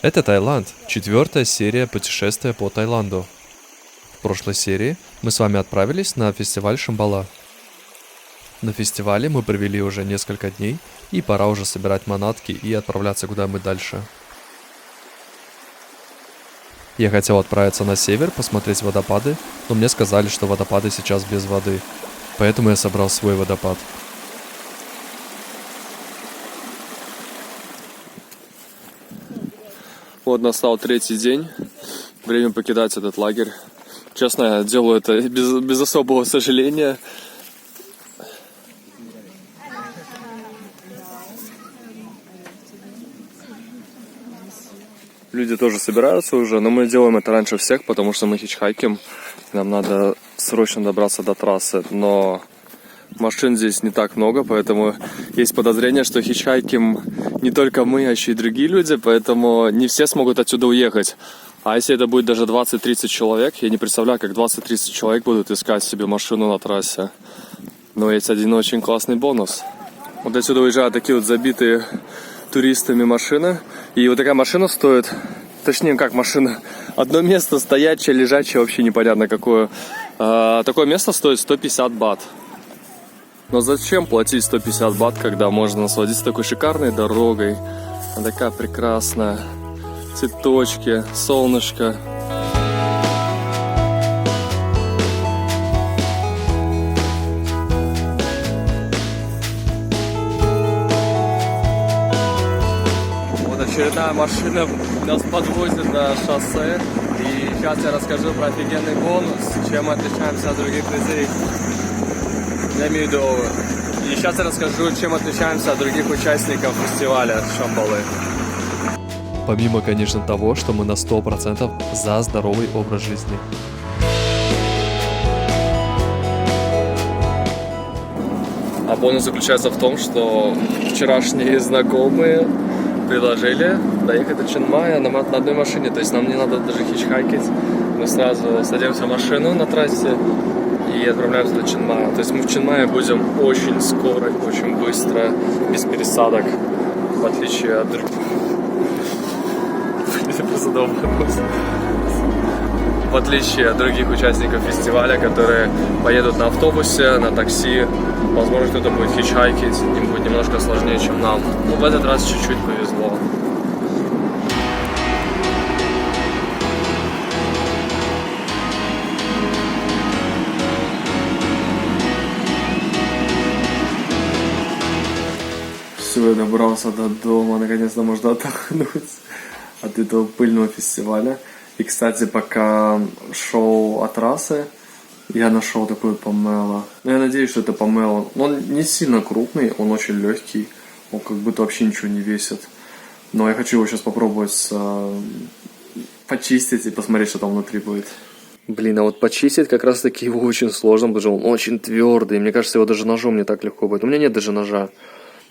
Это Таиланд, 4-я серия путешествия по Таиланду. В прошлой серии мы с вами отправились на фестиваль Шамбала. На фестивале мы провели уже несколько дней, и пора уже собирать манатки и отправляться куда мы дальше. Я хотел отправиться на север, посмотреть водопады, но мне сказали, что водопады сейчас без воды, поэтому я собрал свой водопад. Вот настал 3-й день, время покидать этот лагерь. Честно, я делаю это без особого сожаления. Люди тоже собираются уже, но мы делаем это раньше всех, потому что мы хичхайким. Нам надо срочно добраться до трассы, но машин здесь не так много, поэтому есть подозрение, что хичхайким не только мы, а еще и другие люди, поэтому не все смогут отсюда уехать. А если это будет даже 20-30 человек, я не представляю, как 20-30 человек будут искать себе машину на трассе. Но есть один очень классный бонус. Вот отсюда уезжают такие вот забитые туристами машины. И вот такая машина стоит, точнее как машина, одно место стоячее, лежачее, вообще непонятно какое. Такое место стоит 150 бат. Но зачем платить 150 бат, когда можно насладиться такой шикарной дорогой? Она такая прекрасная. Цветочки, солнышко. Вот очередная машина нас подвозит на шоссе. И сейчас я расскажу про офигенный бонус, чем мы отличаемся от других людей. Я имею в виду, и сейчас я расскажу, чем отличаемся от других участников фестиваля Шамбалы. Помимо, конечно, того, что мы на 100% за здоровый образ жизни. А бонус заключается в том, что вчерашние знакомые предложили доехать до Чингмая на одной машине. То есть нам не надо даже хичхайкить. Мы сразу садимся в машину на трассе и отправляемся до Чингмая. То есть мы в Чингмае будем очень скоро, очень быстро, без пересадок, в отличие от других. В отличие от других участников фестиваля, которые поедут на автобусе, на такси, возможно, кто-то будет хичхайкить, им будет немножко сложнее, чем нам. Но в этот раз чуть-чуть повезло. Все, я добрался до дома, наконец-то можно отдохнуть от этого пыльного фестиваля. И, кстати, пока шел от трассы, я нашел такой помело. Я надеюсь, что это помело. Он не сильно крупный, он очень легкий. Он как будто вообще ничего не весит. Но я хочу его сейчас попробовать почистить и посмотреть, что там внутри будет. Блин, а вот почистить как раз таки его очень сложно, потому что он очень твердый. Мне кажется, его даже ножом не так легко будет. У меня нет даже ножа.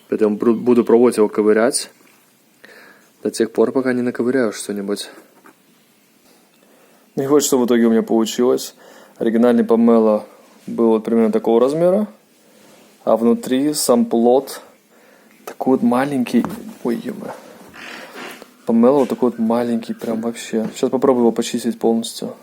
Поэтому буду пробовать его ковырять до тех пор, пока не наковыряю что-нибудь. И вот что в итоге у меня получилось. Оригинальный помело был вот примерно такого размера, а внутри сам плод такой вот маленький. Ой, ё-моё. Помело вот такой вот маленький, прям вообще. Сейчас попробую его почистить полностью.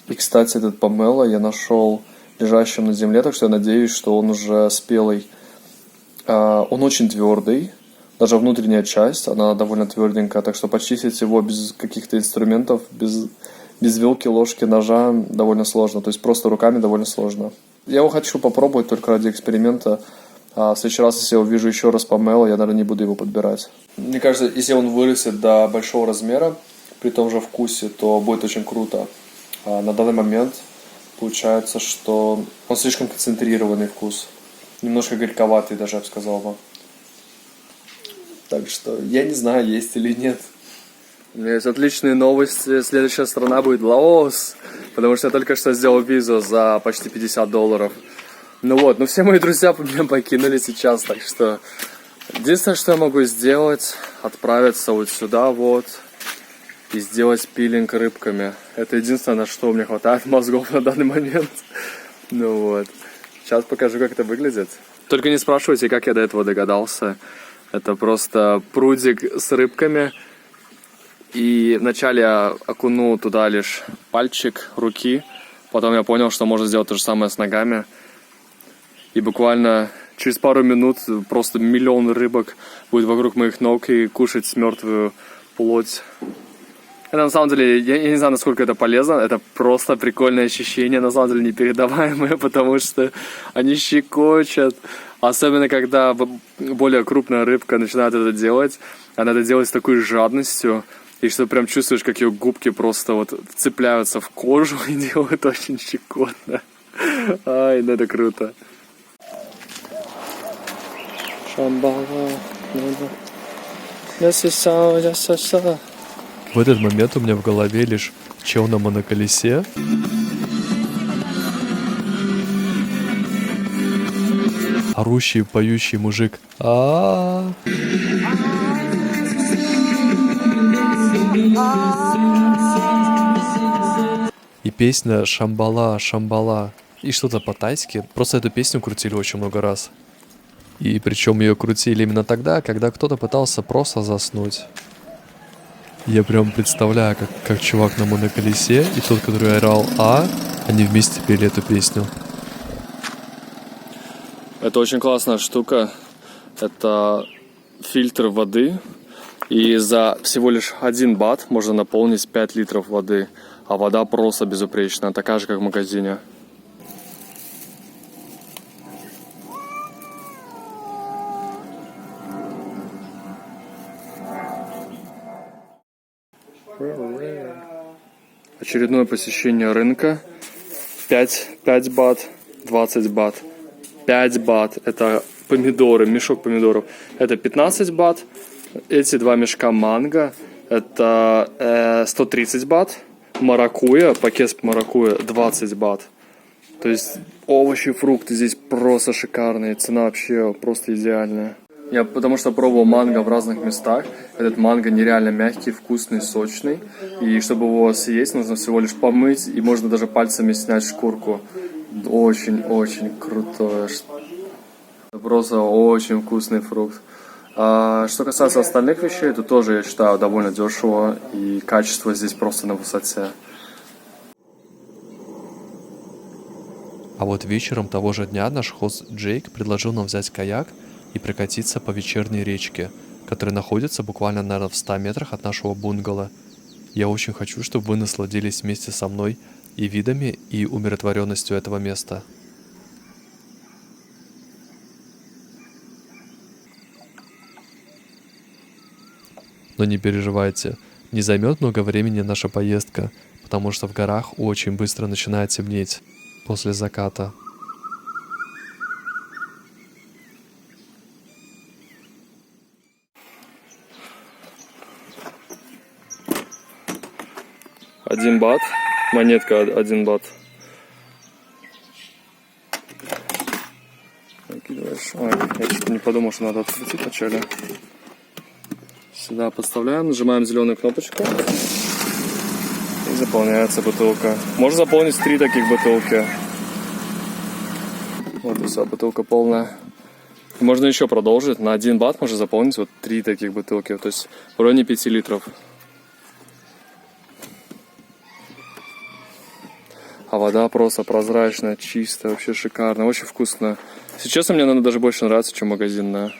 И, кстати, этот помело я нашел лежащим на земле, так что я надеюсь, что он уже спелый. Он очень твердый, даже внутренняя часть, она довольно тверденькая, так что почистить его без каких-то инструментов, без вилки, ложки, ножа довольно сложно, то есть просто руками довольно сложно. Я его хочу попробовать только ради эксперимента, а в следующий раз, если я увижу еще раз помело, я, наверное, не буду его подбирать. Мне кажется, если он вырастет до большого размера, при том же вкусе, то будет очень круто. На данный момент получается, что он слишком концентрированный вкус. Немножко горьковатый даже, я бы сказал бы. Так что я не знаю, есть или нет. У меня есть отличные новости. Следующая страна будет Лаос. Потому что я только что сделал визу за почти $50. Ну вот, но все мои друзья меня покинули сейчас. Так что единственное, что я могу сделать, отправиться вот сюда вот. И сделать пилинг рыбками. Это единственное, на что у меня хватает мозгов на данный момент. Ну вот. Сейчас покажу, как это выглядит. Только не спрашивайте, как я до этого догадался. Это просто прудик с рыбками. И вначале я окунул туда лишь пальчик руки. Потом я понял, что можно сделать то же самое с ногами. И буквально через пару минут просто миллион рыбок будет вокруг моих ног и кушать мертвую плоть. Это на самом деле, я не знаю, насколько это полезно. Это просто прикольное ощущение, на самом деле непередаваемое, потому что они щекочут. Особенно, когда более крупная рыбка начинает это делать. Она это делает с такой жадностью. И что прям чувствуешь, как ее губки просто вот вцепляются в кожу и делают очень щекотно. Ай, ну это круто. Шамбала, В этот момент у меня в голове лишь чел на моноколесе, орущий, поющий мужик. И песня «Шамбала, Шамбала». И что-то по-тайски. Просто эту песню крутили очень много раз. И причем ее крутили именно тогда, когда кто-то пытался просто заснуть. Я прям представляю, как чувак на моноколесе и тот, который орал они вместе пели эту песню. Это очень классная штука. Это фильтр воды. И за всего лишь 1 бат можно наполнить 5 литров воды. А вода просто безупречная, такая же, как в магазине. Очередное посещение рынка. 5 бат, 20 бат. 5 бат – это помидоры, мешок помидоров. Это 15 бат. Эти 2 мешка манго – это 130 бат. Маракуйя, пакет маракуйя 20 бат. То есть овощи, фрукты здесь просто шикарные. Цена вообще просто идеальная. Я потому что пробовал манго в разных местах. Этот манго нереально мягкий, вкусный, сочный. И чтобы его съесть, нужно всего лишь помыть. И можно даже пальцами снять шкурку. Очень-очень крутое. Это просто очень вкусный фрукт. А что касается остальных вещей, то тоже, я считаю, довольно дешево. И качество здесь просто на высоте. А вот вечером того же дня наш хост Джейк предложил нам взять каяк и прокатиться по вечерней речке, которая находится буквально, наверное, в 100 метрах от нашего бунгало. Я очень хочу, чтобы вы насладились вместе со мной и видами, и умиротворенностью этого места. Но не переживайте, не займет много времени наша поездка, потому что в горах очень быстро начинает темнеть после заката. Один бат. Монетка 1 бат. Накидываешь. Я что-то не подумал, что надо открутить вначале. Сюда подставляем, нажимаем зеленую кнопочку. И заполняется бутылка. Можно заполнить 3 таких бутылки. Вот и вся бутылка полная. И можно еще продолжить. На 1 бат можно заполнить вот 3 таких бутылки. То есть в районе 5 литров. А вода просто прозрачная, чистая, вообще шикарная, очень вкусно. Если честно, мне она даже больше нравится, чем магазинная.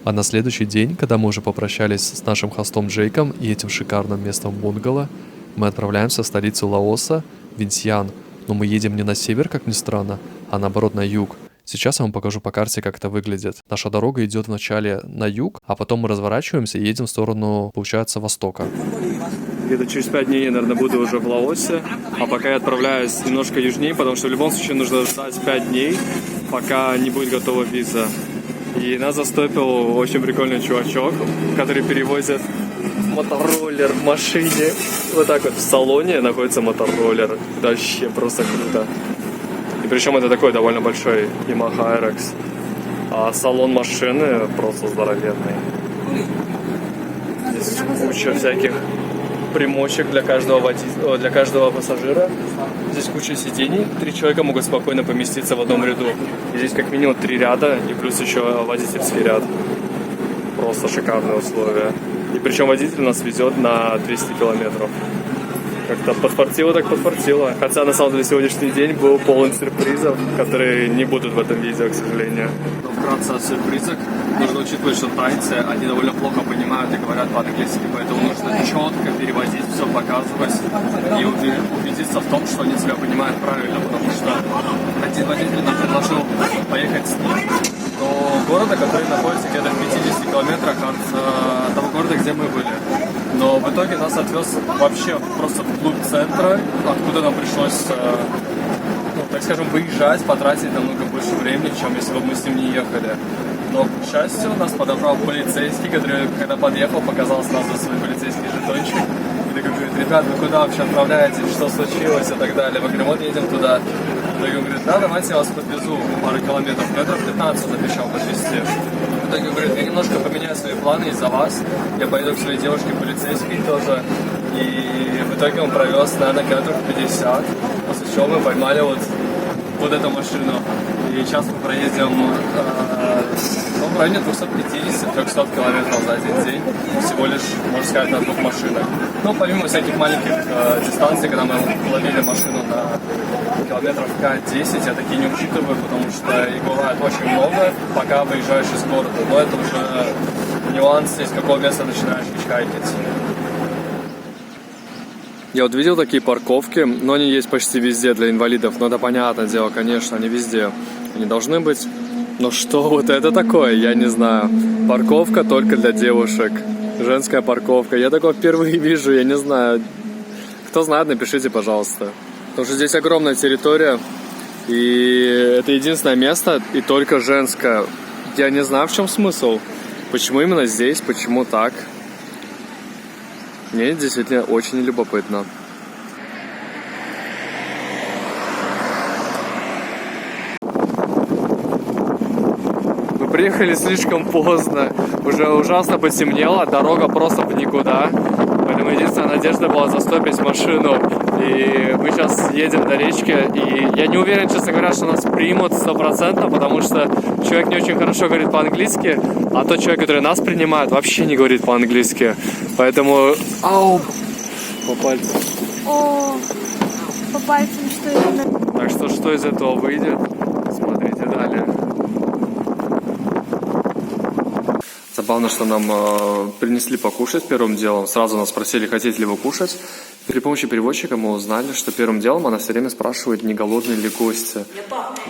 А на следующий день, когда мы уже попрощались с нашим хостом Джейком и этим шикарным местом бунгало, мы отправляемся в столицу Лаоса, Винсьян. Но мы едем не на север, как ни странно, а наоборот на юг. Сейчас я вам покажу по карте, как это выглядит. Наша дорога идет вначале на юг, а потом мы разворачиваемся и едем в сторону, получается, востока. Где-то через 5 дней я, наверное, буду уже в Лаосе. А пока я отправляюсь немножко южнее, потому что в любом случае нужно ждать 5 дней, пока не будет готова виза. И нас застопил очень прикольный чувачок, который перевозит мотороллер в машине. Вот так вот в салоне находится мотороллер. Это вообще просто круто. И причем это такой довольно большой Yamaha RX. А салон машины просто здоровенный. Здесь куча всяких примочек для для каждого пассажира. Здесь куча сидений, 3 человека могут спокойно поместиться в одном ряду. И здесь как минимум 3 ряда и плюс еще водительский ряд. Просто шикарные условия. И причем водитель нас везет на 200 километров. Как-то подфартило так подфартило. Хотя на самом деле сегодняшний день был полон сюрпризов, которые не будут в этом видео, к сожалению. Но вкратце о сюрпризах. Нужно учитывать, что тайцы, они довольно плохо понимают и говорят по-английски, поэтому нужно четко переводить, все показывать и убедиться в том, что они тебя понимают правильно, потому что один водитель нам предложил поехать с ним до города, который находится где-то в 50 километрах от того города, где мы были. Но в итоге нас отвез вообще просто вглубь центра, откуда нам пришлось, так скажем, выезжать, потратить намного больше времени, чем если бы мы с ним не ехали. Но, к счастью, нас подобрал полицейский, который, когда подъехал, показал сразу свой полицейский жетончик. И такой говорит: ребят, вы куда вообще отправляетесь, что случилось и так далее. Мы говорим: вот едем туда. В итоге он говорит: да, давайте я вас подвезу пару километров, метров 15 обещал подвезти. В итоге говорит: я немножко поменяю свои планы из-за вас, я поеду к своей девушке полицейской тоже. И в итоге он провез, наверное, километров 50, после чего мы поймали вот эту машину. И сейчас мы проедем в районе 250-300 километров за один день, всего лишь, можно сказать, на 2 машинах. Но помимо всяких маленьких дистанций, когда мы ловили машину на километров 5-10, я такие не учитываю, потому что их бывает очень много, пока выезжаешь из города. Но это уже нюансы, из какого места начинаешь хичхайкить. Я вот видел такие парковки, но они есть почти везде для инвалидов. Но это понятное дело, конечно, они везде. Они должны быть. Но что вот это такое, я не знаю. Парковка только для девушек. Женская парковка. Я такое впервые вижу, я не знаю. Кто знает, напишите, пожалуйста. Потому что здесь огромная территория. И это единственное место, и только женское. Я не знаю, в чем смысл. Почему именно здесь, почему так. Мне действительно очень любопытно. Мы приехали слишком поздно. Уже ужасно потемнело, дорога просто в никуда. Поэтому единственная надежда была застопить машину. И мы сейчас едем до речки. И я не уверен, честно говоря, что нас примут 100%, потому что человек не очень хорошо говорит по-английски, а тот человек, который нас принимает, вообще не говорит по-английски. Поэтому... Ау! По пальцам. О, по пальцам что именно? Так что из этого выйдет? Смотрите далее. Забавно, что нам принесли покушать первым делом. Сразу нас спросили, хотите ли вы кушать. При помощи переводчика мы узнали, что первым делом она все время спрашивает, не голодные ли гости.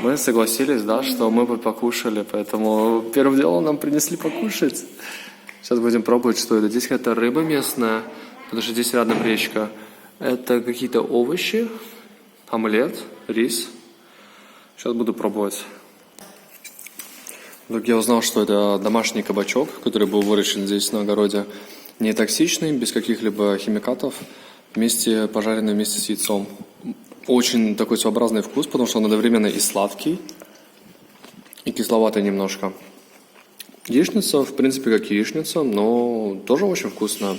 Мы согласились, да, что мы бы покушали, поэтому первым делом нам принесли покушать. Сейчас будем пробовать, что это. Здесь какая-то рыба местная, потому что здесь рядом речка. Это какие-то овощи, омлет, рис. Сейчас буду пробовать. Вдруг я узнал, что это домашний кабачок, который был выращен здесь на огороде. Не токсичный, без каких-либо химикатов, пожаренный вместе с яйцом. Очень такой своеобразный вкус, потому что он одновременно и сладкий, и кисловатый немножко. Яичница, в принципе, как яичница, но тоже очень вкусно.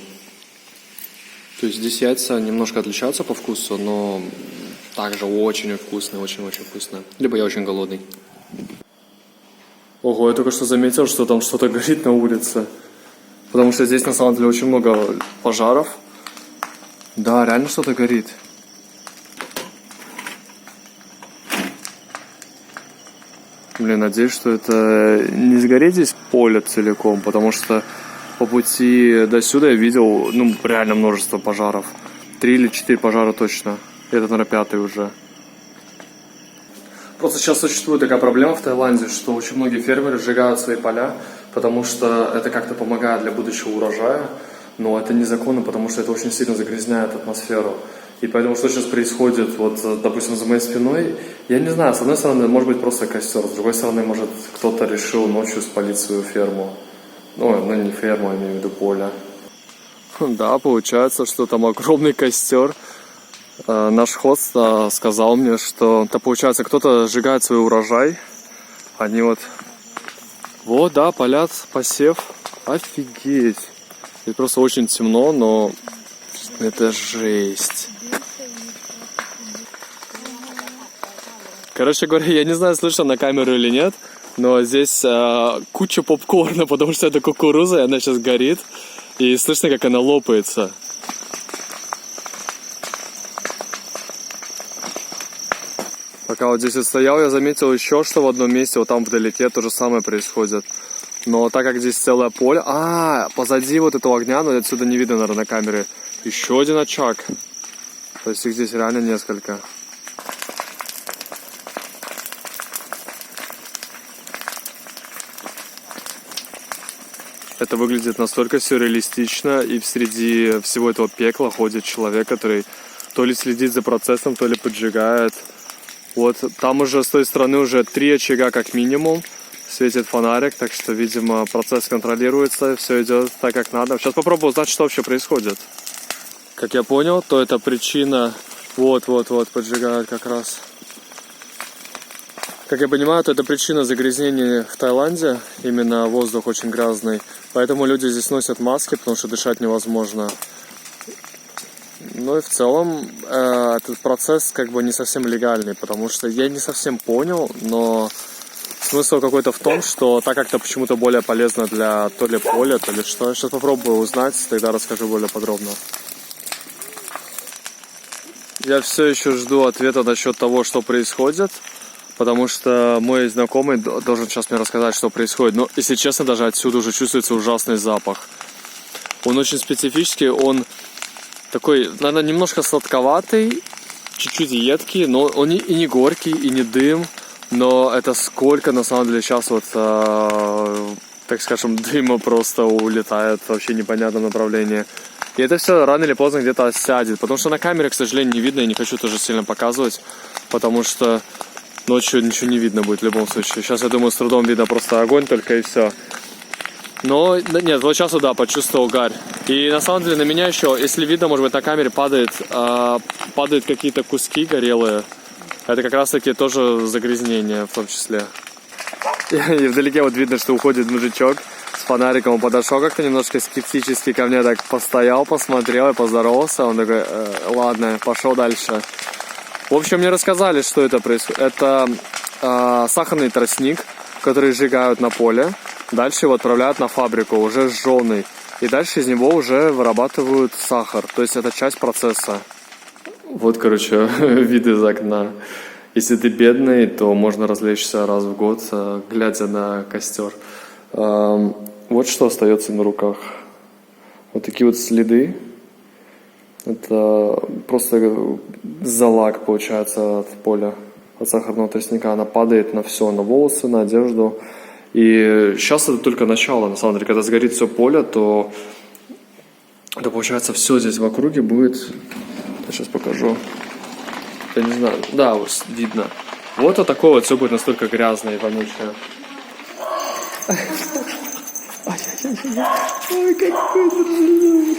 То есть здесь яйца немножко отличаются по вкусу, но также очень вкусные, очень-очень вкусные. Либо я очень голодный. Ого, я только что заметил, что там что-то горит на улице. Потому что здесь на самом деле очень много пожаров. Да, реально что-то горит. Блин, надеюсь, что это не сгорит здесь поле целиком, потому что по пути до сюда я видел, реально множество пожаров. 3 или 4 пожара точно. Это, наверное, 5-й уже. Просто сейчас существует такая проблема в Таиланде, что очень многие фермеры сжигают свои поля, потому что это как-то помогает для будущего урожая, но это незаконно, потому что это очень сильно загрязняет атмосферу. И поэтому что сейчас происходит, вот, допустим, за моей спиной, я не знаю, с одной стороны, может быть просто костер, с другой стороны, может кто-то решил ночью спалить свою ферму. Не ферму, я имею в виду поле. Да, получается, что там огромный костер. Наш хост сказал мне, что получается, кто-то сжигает свой урожай. Они да, палят посев. Офигеть. И просто очень темно, но Это жесть. Короче говоря, я не знаю, слышно на камеру или нет, но здесь куча попкорна, потому что это кукуруза, и она сейчас горит. И слышно, как она лопается. Пока вот здесь вот стоял, я заметил еще, что в одном месте, вот там вдалеке, то же самое происходит. Но так как здесь целое поле... позади вот этого огня, но отсюда не видно, наверное, на камере. Еще один очаг. То есть их здесь реально несколько. Это выглядит настолько сюрреалистично, и среди всего этого пекла ходит человек, который то ли следит за процессом, то ли поджигает. Вот там уже с той стороны уже 3 очага как минимум. Светит фонарик, так что, видимо, процесс контролируется, все идет так, как надо. Сейчас попробую узнать, что вообще происходит. Как я понял, то это причина... Вот, поджигают как раз. Как я понимаю, то это причина загрязнения в Таиланде. Именно воздух очень грязный. Поэтому люди здесь носят маски, потому что дышать невозможно. Ну и в целом этот процесс как бы не совсем легальный, потому что я не совсем понял, но смысл какой-то в том, что так как-то почему-то более полезно для то ли поля, то ли что. Сейчас попробую узнать, тогда расскажу более подробно. Я все еще жду ответа насчет того, что происходит, потому что мой знакомый должен сейчас мне рассказать, что происходит. Но, если честно, даже отсюда уже чувствуется ужасный запах. Он очень специфический, он такой, наверное, немножко сладковатый, чуть-чуть едкий, но он и не горький, и не дым. Но это сколько, на самом деле, сейчас вот, так скажем, дыма просто улетает в вообще непонятном направлении. И это все рано или поздно где-то осядет. Потому что на камере, к сожалению, не видно. Я не хочу тоже сильно показывать, потому что ночью ничего не видно будет в любом случае. Сейчас, я думаю, с трудом видно просто огонь только и все. Но нет, вот сейчас, да, почувствовал гарь. И на самом деле на меня еще, если видно, может быть, на камере падают какие-то куски горелые. Это как раз таки тоже загрязнение в том числе. И вдалеке вот видно, что уходит мужичок с фонариком. Он подошел как-то немножко скептически ко мне, так постоял, посмотрел и поздоровался. Он такой, ладно, пошел дальше. В общем, мне рассказали, что это происходит. Это сахарный тростник, который сжигают на поле. Дальше его отправляют на фабрику, уже сжёный. И дальше из него уже вырабатывают сахар. То есть это часть процесса. Вот, короче, вид из окна. Если ты бедный, то можно развлечься раз в год, глядя на костер. Вот что остается на руках. Вот такие вот следы. Это просто залаг, получается, от поля, от сахарного тростника. Она падает на все, на волосы, на одежду. И сейчас это только начало, на самом деле. Когда сгорит все поле, то получается, все здесь в округе будет... Я сейчас покажу. Я не знаю. Да, вот видно. Вот такое вот все будет настолько грязное и вонючее. Ой, какой дружелюбный.